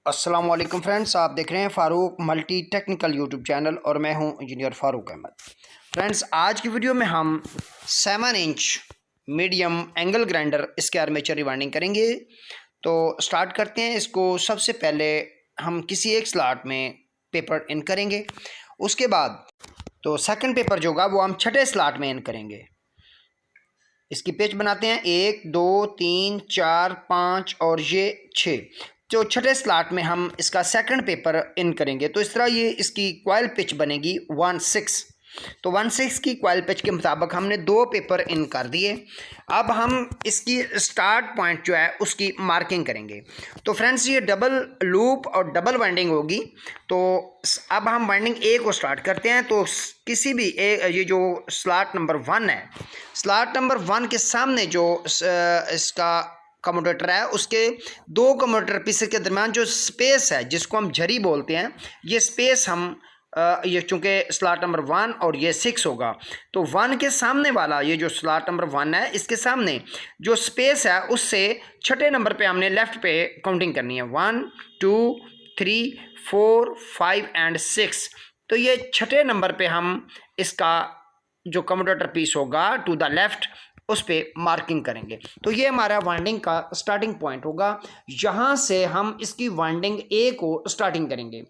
अस्सलाम वालेकुम फ्रेंड्स, आप देख रहे हैं Farooq multi technical YouTube channel और मैं हूं इंजीनियर फ़ारूक अहमद। फ्रेंड्स, आज की वीडियो में हम 7 इंच मीडियम एंगल ग्राइंडर इसके आर्मेचर रिवाइंडिंग करेंगे। तो स्टार्ट करते हैं। इसको सबसे पहले हम किसी एक स्लॉट में पेपर इन करेंगे। उसके बाद तो सेकंड पेपर जो होगा वो हम छठे स्लॉट में इन करेंगे। इसकी पेच बनाते हैं 1 2 3 4 5 और ये 6। जो छठे स्लॉट में हम इसका सेकंड पेपर इन करेंगे। तो इस तरह ये इसकी क्वाइल पिच बनेगी 1/6। तो 1/6 की क्वाइल पिच के मुताबिक हमने 2 पेपर इन कर दिए। अब हम इसकी स्टार्ट पॉइंट जो है उसकी मार्किंग करेंगे। तो फ्रेंड्स, ये डबल लूप और डबल वाइंडिंग होगी। तो अब हम वाइंडिंग ए को स्टार्ट करते हैं। तो किसी भी ये जो स्लॉट नंबर 1 है, स्लॉट नंबर 1 के सामने जो इसका कम्यूटेटर है, उसके 2 कम्यूटेटर पीसेस के दरमियान जो स्पेस है जिसको हम झरी बोलते हैं, ये स्पेस हम ये चूँकि स्लॉट नंबर 1 और ये 6 होगा, तो 1 के सामने वाला ये जो स्लॉट नंबर 1 है, इसके सामने जो स्पेस है उससे छठे नंबर पे हमने लेफ़्ट पे काउंटिंग करनी है। 1 2 3 4 5 एंड 6। तो ये छठे नंबर पे हम इसका जो कम्यूटेटर पीस होगा टू द लेफ़्ट, उस पर मार्किंग करेंगे। तो ये हमारा वाइंडिंग का स्टार्टिंग पॉइंट होगा। यहाँ से हम इसकी वाइंडिंग ए को स्टार्टिंग करेंगे।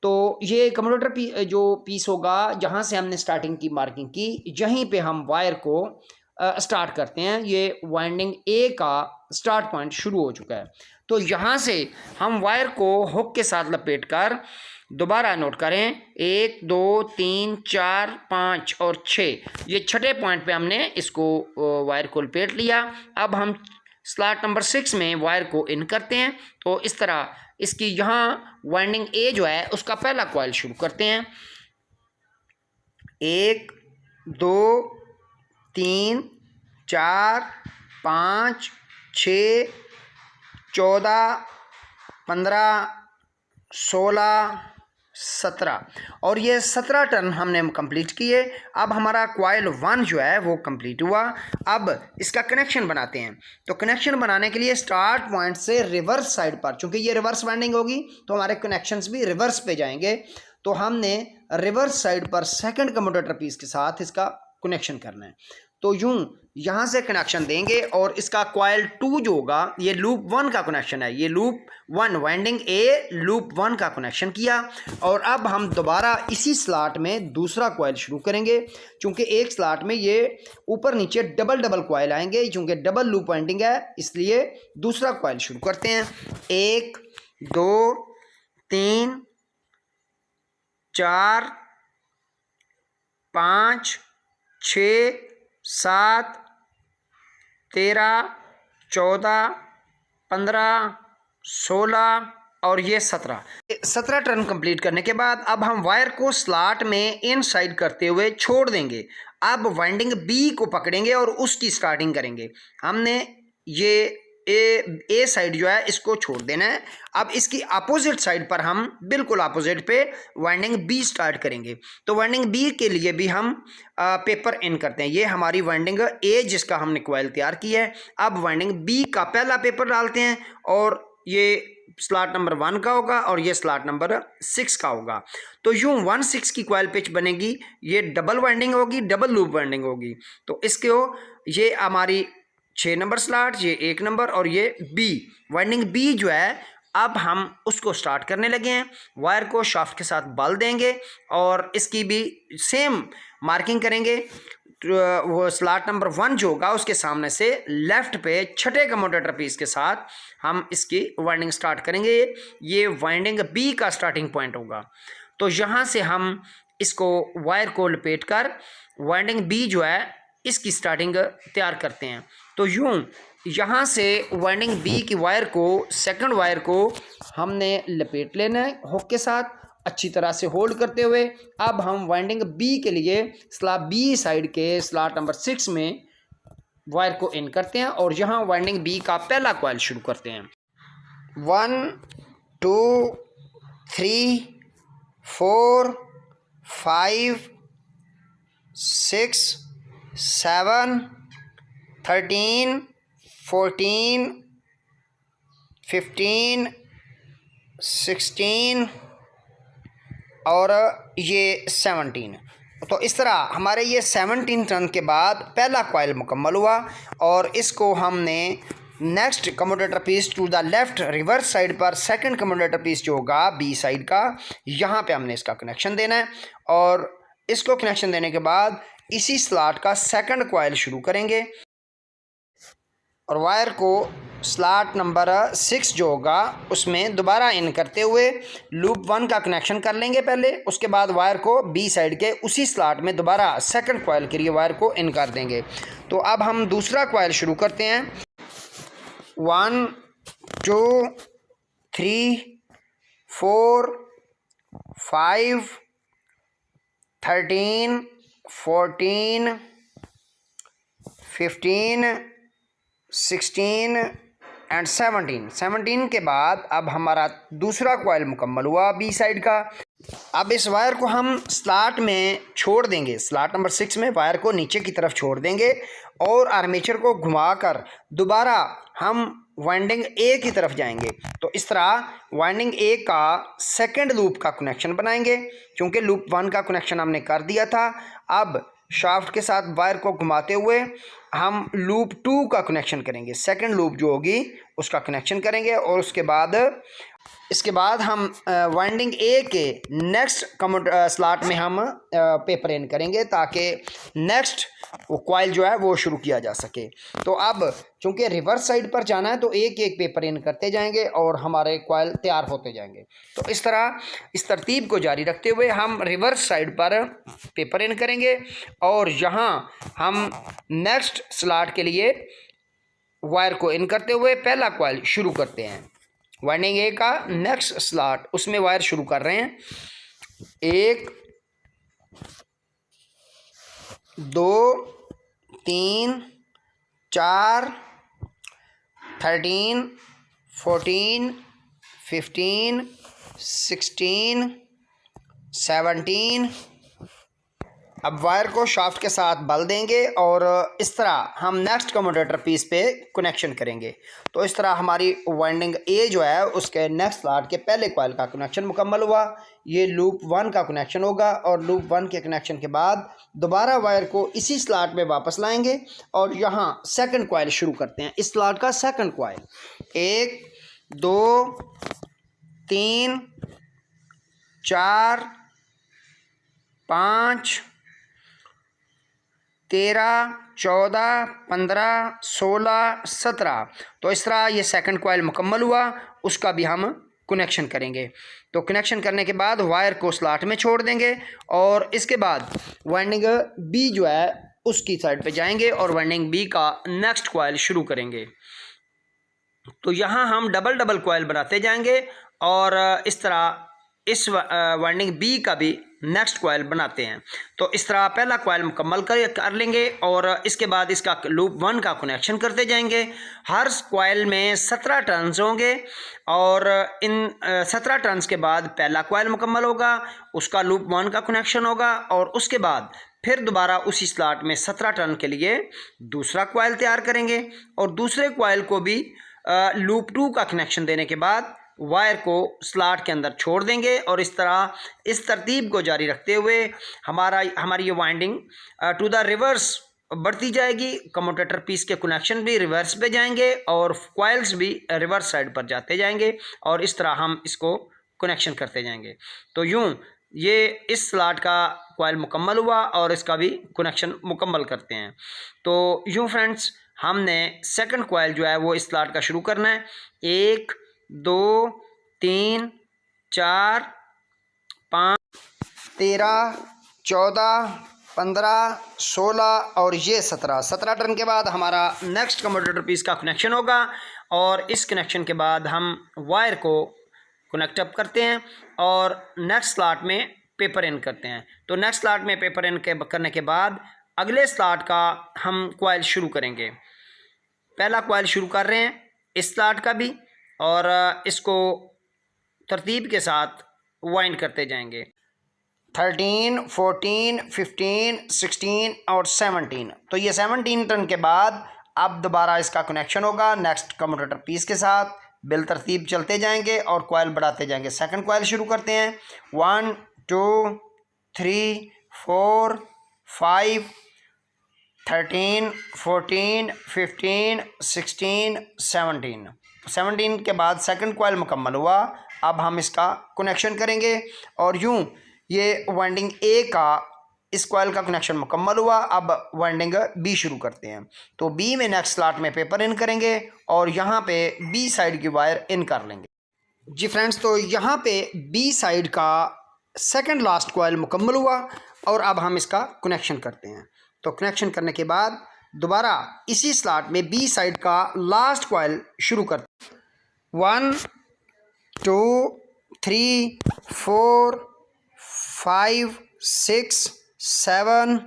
तो ये कम्यूटेटर जो पीस होगा, जहाँ से हमने स्टार्टिंग की मार्किंग की, यहीं पे हम वायर को स्टार्ट करते हैं। ये वाइंडिंग ए का स्टार्ट पॉइंट शुरू हो चुका है। तो यहाँ से हम वायर को हुक के साथ लपेट कर, दोबारा नोट करें, 1 2 3 4 5 और 6, ये छठे पॉइंट पे हमने इसको वायर को लपेट लिया। अब हम स्लॉट नंबर 6 में वायर को इन करते हैं। तो इस तरह इसकी यहाँ वाइंडिंग ए जो है उसका पहला कॉइल शुरू करते हैं। 1 2 3 4 5 6 14 15 16 17 और ये 17 टर्न हमने कंप्लीट किए। अब हमारा कॉइल 1 जो है वो कंप्लीट हुआ। अब इसका कनेक्शन बनाते हैं। तो कनेक्शन बनाने के लिए स्टार्ट पॉइंट से रिवर्स साइड पर, चूंकि ये रिवर्स वाइंडिंग होगी तो हमारे कनेक्शंस भी रिवर्स पे जाएंगे। तो हमने रिवर्स साइड पर सेकंड कम्यूटेटर पीस के साथ इसका कनेक्शन करना है। तो यूं यहाँ से कनेक्शन देंगे और इसका कॉइल 2 जो होगा, ये लूप 1 का कनेक्शन है। ये लूप 1 वाइंडिंग ए लूप 1 का कनेक्शन किया। और अब हम दोबारा इसी स्लॉट में दूसरा कॉइल शुरू करेंगे। चूंकि एक स्लॉट में ये ऊपर नीचे डबल डबल कॉइल आएंगे, चूंकि डबल लूप वाइंडिंग है, इसलिए दूसरा कॉइल शुरू करते हैं। 1 2 3 4 5 6 7 13 14 15 16 और ये 17 टर्न कंप्लीट करने के बाद अब हम वायर को स्लॉट में इन साइड करते हुए छोड़ देंगे। अब वाइंडिंग बी को पकड़ेंगे और उसकी स्टार्टिंग करेंगे। हमने ये ए साइड जो है इसको छोड़ देना है। अब इसकी अपोजिट साइड पर हम बिल्कुल अपोजिट पे वाइंडिंग बी स्टार्ट करेंगे। तो वाइंडिंग बी के लिए भी हम पेपर इन करते हैं। ये हमारी वाइंडिंग ए जिसका हमने कॉइल तैयार किया है। अब वाइंडिंग बी का पहला पेपर डालते हैं और ये स्लॉट नंबर 1 का होगा और ये स्लॉट नंबर 6 का होगा। तो यूं 1/6 की कॉइल पिच बनेगी। ये डबल वाइंडिंग होगी, डबल लूप वाइंडिंग होगी। तो इसको ये हमारी 6 नंबर स्लॉट, ये 1 नंबर और ये बी वाइंडिंग बी जो है, अब हम उसको स्टार्ट करने लगे हैं। वायर को शाफ्ट के साथ बल देंगे और इसकी भी सेम मार्किंग करेंगे। वो स्लॉट नंबर 1 जो होगा उसके सामने से लेफ्ट पे छठे कम्यूटेटर पीस के साथ हम इसकी वाइंडिंग स्टार्ट करेंगे। ये वाइंडिंग बी का स्टार्टिंग पॉइंट होगा। तो यहाँ से हम इसको वायर को लपेट कर वाइंडिंग बी जो है इसकी स्टार्टिंग तैयार करते हैं। तो यूं यहाँ से वाइंडिंग बी की वायर को, सेकंड वायर को हमने लपेट लेना है हुक के साथ, अच्छी तरह से होल्ड करते हुए। अब हम वाइंडिंग बी के लिए स्लॉट बी साइड के स्लॉट नंबर 6 में वायर को इन करते हैं और यहाँ वाइंडिंग बी का पहला कॉइल शुरू करते हैं। 1 2 3 4 5 6 7 13 14 15 16 और ये 17। तो इस तरह हमारे ये 17 टर्न के बाद पहला कॉइल मुकम्मल हुआ और इसको हमने next commutator piece to the left reverse side पर सेकंड कम्यूटेटर पीस जो होगा बी साइड का, यहाँ पे हमने इसका कनेक्शन देना है। और इसको कनेक्शन देने के बाद इसी स्लॉट का सेकंड कॉइल शुरू करेंगे और वायर को स्लॉट नंबर 6 जो होगा उसमें दोबारा इन करते हुए लूप 1 का कनेक्शन कर लेंगे पहले। उसके बाद वायर को बी साइड के उसी स्लॉट में दोबारा सेकंड कॉइल के लिए वायर को इन कर देंगे। तो अब हम दूसरा कॉइल शुरू करते हैं। 1 2 3 4 5 13 14 15 16 एंड 17 के बाद अब हमारा दूसरा कॉइल मुकम्मल हुआ बी साइड का। अब इस वायर को हम स्लॉट में छोड़ देंगे, स्लॉट नंबर 6 में वायर को नीचे की तरफ छोड़ देंगे और आर्मेचर को घुमाकर दोबारा हम वाइंडिंग ए की तरफ जाएंगे। तो इस तरह वाइंडिंग ए का सेकंड लूप का कनेक्शन बनाएंगे, क्योंकि लूप 1 का कनेक्शन हमने कर दिया था। अब शाफ्ट के साथ वायर को घुमाते हुए हम लूप 2 का कनेक्शन करेंगे, सेकंड लूप जो होगी उसका कनेक्शन करेंगे और इसके बाद हम वाइंडिंग ए के नेक्स्ट स्लॉट में हम पेपर इन करेंगे ताकि नेक्स्ट वो कॉइल जो है वो शुरू किया जा सके। तो अब चूंकि रिवर्स साइड पर जाना है तो एक एक पेपर इन करते जाएंगे और हमारे कॉइल तैयार होते जाएंगे। तो इस तरह इस तरतीब को जारी रखते हुए हम रिवर्स साइड पर पेपर इन करेंगे और यहाँ हम नेक्स्ट स्लॉट के लिए वायर को इन करते हुए पहला कॉइल शुरू करते हैं। वाइंडिंग ए का नेक्स्ट स्लॉट उसमें वायर शुरू कर रहे हैं। 1 2 3 4 13 14 15 16 17। अब वायर को शाफ्ट के साथ बल देंगे और इस तरह हम नेक्स्ट कम्यूटेटर पीस पे कनेक्शन करेंगे। तो इस तरह हमारी वाइंडिंग ए जो है उसके नेक्स्ट स्लॉट के पहले कॉइल का कनेक्शन मुकम्मल हुआ। ये लूप 1 का कनेक्शन होगा और लूप 1 के कनेक्शन के बाद दोबारा वायर को इसी स्लॉट में वापस लाएंगे और यहाँ सेकंड कॉइल शुरू करते हैं। इस स्लॉट का सेकंड कॉइल 1 2 3 4 5 13 14 15 16 17। तो इस तरह ये सेकंड कॉइल मुकम्मल हुआ, उसका भी हम कनेक्शन करेंगे। तो कनेक्शन करने के बाद वायर को स्लॉट में छोड़ देंगे और इसके बाद वाइंडिंग बी जो है उसकी साइड पे जाएंगे और वाइंडिंग बी का नेक्स्ट कॉइल शुरू करेंगे। तो यहाँ हम डबल डबल कॉइल बनाते जाएंगे और इस तरह इस वाइंडिंग बी का भी नेक्स्ट कॉइल बनाते हैं। तो इस तरह पहला कॉइल मुकम्मल कर लेंगे और इसके बाद इसका लूप 1 का कनेक्शन करते जाएंगे। हर कॉइल में 17 टर्न्स होंगे और इन 17 टर्न्स के बाद पहला कॉइल मुकम्मल होगा, उसका लूप 1 का कनेक्शन होगा और उसके बाद फिर दोबारा उसी स्लॉट में 17 टर्न के लिए दूसरा कॉइल तैयार करेंगे और दूसरे कॉइल को भी लूप 2 का कनेक्शन देने के बाद वायर को स्लॉट के अंदर छोड़ देंगे और इस तरह इस तरतीब को जारी रखते हुए हमारी ये वाइंडिंग टू द रिवर्स बढ़ती जाएगी। कम्यूटेटर पीस के कनेक्शन भी रिवर्स पे जाएंगे और कॉइल्स भी रिवर्स साइड पर जाते जाएंगे और इस तरह हम इसको कनेक्शन करते जाएंगे। तो यूँ ये इस स्लॉट का कॉइल मुकम्मल हुआ और इसका भी कनेक्शन मुकम्मल करते हैं। तो यूँ फ्रेंड्स हमने सेकंड कॉइल जो है वो इस स्लॉट का शुरू करना है। 1 2 3 4 5 13 14 15 16 और ये 17 टर्न के बाद हमारा नेक्स्ट कम्यूटेटर पीस का कनेक्शन होगा और इस कनेक्शन के बाद हम वायर को कनेक्ट अप करते हैं और नेक्स्ट स्लॉट में पेपर इन करते हैं। तो नेक्स्ट स्लॉट में पेपर इन करने के बाद अगले स्लॉट का हम कॉइल शुरू करेंगे। पहला कॉइल शुरू कर रहे हैं इस स्लॉट का भी और इसको तरतीब के साथ वाइंड करते जाएंगे। 13 14 15 16 और 17। तो ये 17 टर्न के बाद अब दोबारा इसका कनेक्शन होगा नेक्स्ट कम्यूटेटर पीस के साथ। बिलतरतीब चलते जाएंगे और कॉइल बढ़ाते जाएंगे। सेकंड कॉइल शुरू करते हैं। 1 2 3 4 5 13 14 15 16 17 के बाद सेकंड कॉइल मुकम्मल हुआ। अब हम इसका कनेक्शन करेंगे और यूं ये वाइंडिंग ए का इस कॉइल का कनेक्शन मुकम्मल हुआ। अब वाइंडिंग बी शुरू करते हैं। तो बी में नेक्स्ट स्लॉट में पेपर इन करेंगे और यहाँ पे बी साइड की वायर इन कर लेंगे। जी फ्रेंड्स, तो यहाँ पे बी साइड का सेकंड लास्ट कॉइल मुकम्मल हुआ और अब हम इसका कनेक्शन करते हैं। तो कनेक्शन करने के बाद दोबारा इसी स्लॉट में बी साइड का लास्ट कॉइल शुरू करते हैं। 1 2 3 4 5 6 7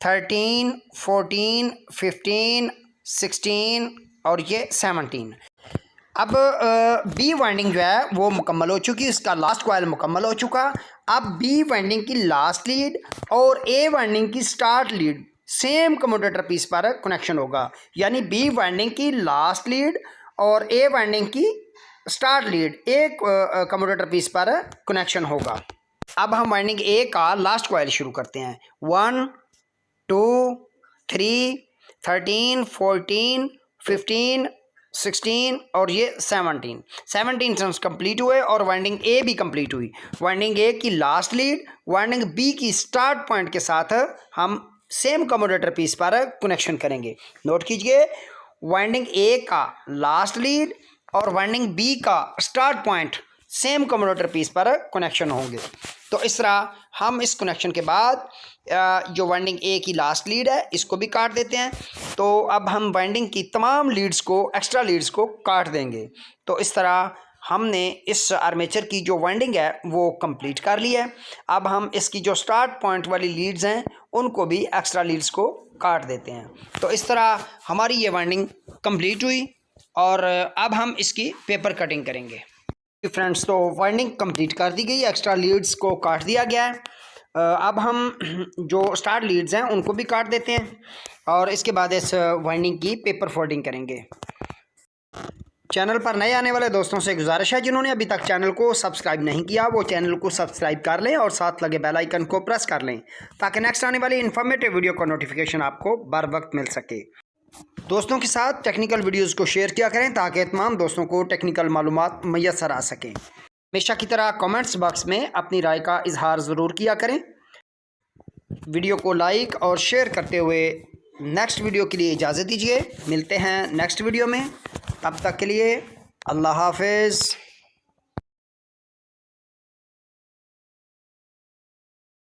13 14 15 16 और ये 17। अब बी वाइंडिंग जो है वो मुकम्मल हो चुकी, इसका लास्ट कॉइल मुकम्मल हो चुका। अब बी वाइंडिंग की लास्ट लीड और ए वाइंडिंग की start lead same commutator piece पर कनेक्शन होगा, यानी बी वाइंडिंग की लास्ट लीड और ए वाइंडिंग की स्टार्ट लीड एक कम्यूटेटर पीस पर कनेक्शन होगा। अब हम वाइंडिंग ए का लास्ट कॉइल शुरू करते हैं। 1 2 3 13 14 15 16 और ये 17 टर्न्स कंप्लीट हुए और वाइंडिंग ए भी कंप्लीट हुई। वाइंडिंग ए की लास्ट लीड वाइंडिंग बी की स्टार्ट पॉइंट के साथ हम सेम कम्यूटेटर पीस पर कनेक्शन करेंगे। नोट कीजिए, वाइंडिंग ए का लास्ट लीड और वाइंडिंग बी का start point same commutator piece पर कनेक्शन होंगे। तो इस तरह हम इस कनेक्शन के बाद जो वाइंडिंग ए की लास्ट लीड है इसको भी काट देते हैं। तो अब हम वाइंडिंग की तमाम लीड्स को, एक्स्ट्रा लीड्स को काट देंगे। तो इस तरह हमने इस आर्मेचर की जो वाइंडिंग है वो कंप्लीट कर ली है। अब हम इसकी जो स्टार्ट पॉइंट वाली लीड्स हैं उनको भी एक्स्ट्रा लीड्स को काट देते हैं। तो इस तरह हमारी ये वाइंडिंग कंप्लीट हुई और अब हम इसकी पेपर कटिंग करेंगे। फ्रेंड्स, तो वाइंडिंग कंप्लीट कर दी गई, एक्स्ट्रा लीड्स को काट दिया गया है। अब हम जो स्टार्ट लीड्स हैं उनको भी काट देते हैं और इसके बाद इस वाइंडिंग की पेपर फोल्डिंग करेंगे। चैनल पर नए आने वाले दोस्तों से गुजारिश है, जिन्होंने अभी तक चैनल को सब्सक्राइब नहीं किया वो चैनल को सब्सक्राइब कर लें और साथ लगे बेल आइकन को प्रेस कर लें ताकि नेक्स्ट आने वाली इन्फॉर्मेटिव वीडियो का नोटिफिकेशन आपको बर वक्त मिल सके। दोस्तों के साथ टेक्निकल वीडियोस को शेयर किया करें ताकि तमाम दोस्तों को टेक्निकल मालूमात मैसर आ सकें। हमेशा की तरह कमेंट्स बॉक्स में अपनी राय का इजहार ज़रूर किया करें। वीडियो को लाइक और शेयर करते हुए नेक्स्ट वीडियो के लिए इजाज़त दीजिए। मिलते हैं नेक्स्ट वीडियो में, तब तक के लिए अल्लाह हाफ़िज़।